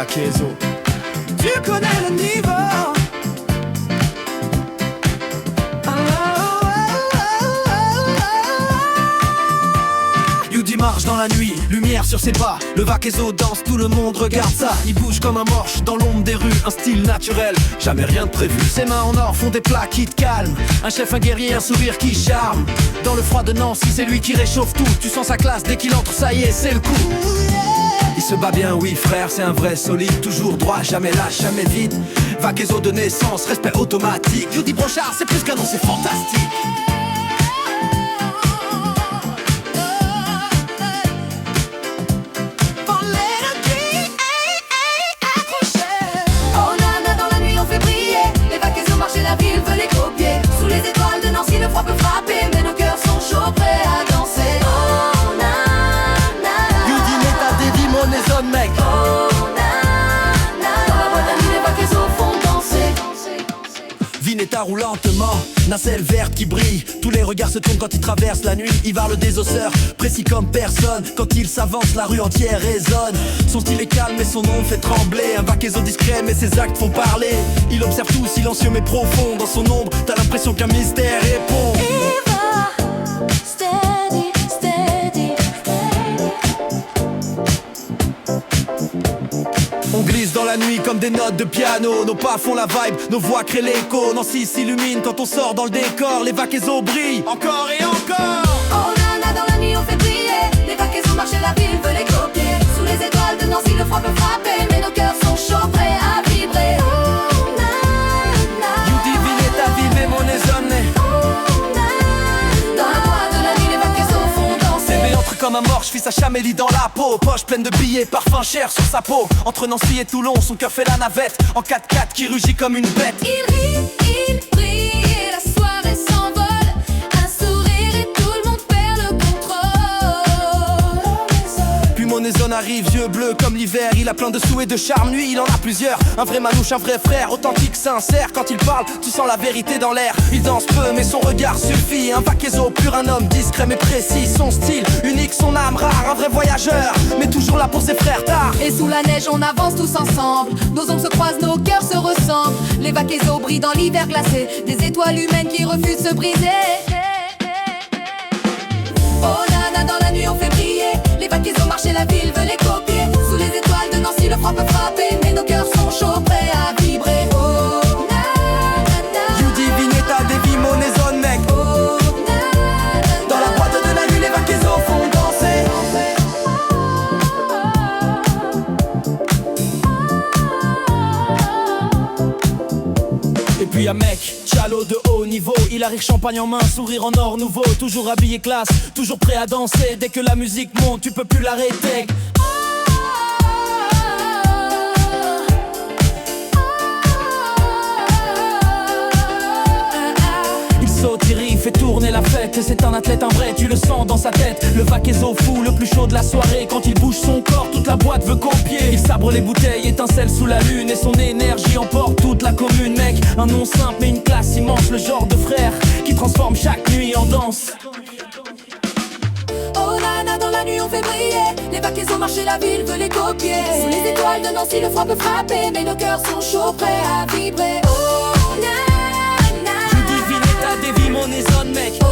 Vaccheso. Tu connais le niveau. Yudi marche dans la nuit, lumière sur ses pas. Le Vaccheso danse, tout le monde regarde ça. Il bouge comme un morche dans l'ombre des rues. Un style naturel, jamais rien de prévu. Ses mains en or font des plats qui te calment. Un chef, un guerrier, un sourire qui charme. Dans le froid de Nancy, c'est lui qui réchauffe tout. Tu sens sa classe, dès qu'il entre, ça y est, c'est le coup. Il se bat bien, oui frère, c'est un vrai solide. Toujours droit, jamais lâche, jamais vide. Vaccheso de naissance, respect automatique. Yudi Brochard, c'est plus qu'un nom, c'est fantastique. Le froid peut frapper, mais nos cœurs sont chauds, prêts à danser. Oh na na. Yudi Neta, Devi, Monézone, mec. Oh na na. Dans la boîte à nuit, les Vaccheso font danser. Vineta roule lentement, nacelle verte qui brille. Tous les regards se tournent quand il traverse la nuit. Ivar le désosseur, précis comme personne. Quand il s'avance, la rue entière résonne. Son style est calme mais son nom fait trembler. Un Vaccheso discret mais ses actes font parler. Il observe tout, silencieux mais profond. Dans son ombre, t'as l'impression qu'un mystère répond. Steady, steady, steady. On glisse dans la nuit comme des notes de piano. Nos pas font la vibe, nos voix créent l'écho. Nancy s'illumine quand on sort dans le décor. Les Vaccheso brillent encore et encore. Oh nana, dans la nuit on fait briller. Les Vaccheso marchent et la ville veut les copier. Sous les étoiles de Nancy, le froid peut frapper, mais nos cœurs sont chauds, prêts à vibrer. Oh nana. Yudi Vineta, vive Monézone. Dans la boîte de la nuit, les Vaccheso font danser. Bébé entre comme un morche, fils à Chamélie dans la peau. Poche pleine de billets, parfum cher sur sa peau. Entre Nancy et Toulon, son cœur fait la navette. En 4x4 qui rugit comme une bête. Il rit, il brille et la soirée s'envole. Un sourire et tout le monde perd le contrôle. Puis Monézone arrive, yeux bleus comme l'hiver. Il a plein de sous et de charme, lui il en a plusieurs. Un vrai manouche, un vrai frère, authentique, sincère. Quand il parle, tu sens la vérité dans l'air. Il danse peu mais son regard suffit. Un Vaccheso pur, un homme discret mais précis. Son style unique, son âme rare. Un vrai voyageur, mais toujours là pour ses frères tard. Et sous la neige on avance tous ensemble. Nos ombres se croisent, nos cœurs se ressemblent. Les Vaccheso brillent dans l'hiver glacé. Des étoiles humaines qui refusent de se briser. Oh nana, dans la nuit on fait briller. Les Vaccheso marchent et la ville veut les copier. Sous les étoiles de Nancy, le froid peut frapper, mais nos cœurs sont chauds, prêts à vibrer. Oh nana. Yudi Vineta, Devi, Monézone, mec. Oh nana. Dans la boîte de la nuit, les Vaccheso font danser. Et puis un mec, Chalo de haut niveau. Il arrive champagne en main, sourire en or nouveau. Toujours habillé classe, toujours prêt à danser. Dès que la musique monte, tu peux plus l'arrêter. Il saute, il rit, fait tourner la fête. C'est un athlète, un vrai, tu le sens dans sa tête. Le Vaccheso fou, le plus chaud de la soirée. Quand il bouge son corps, toute la boîte veut copier. Il sabre les bouteilles, étincelle sous la lune. Et son énergie emporte toute la commune, mec. Un nom simple mais une classe immense. Le genre de frère qui transforme chaque nuit en danse. Oh nana, dans la nuit on fait briller. Les Vaccheso marchent et la ville veut les copier. Sous les étoiles de Nancy, le froid peut frapper, mais nos cœurs sont chauds, prêts à vibrer. Oh nana. Yudi Vineta, Devi, Monézone, mec.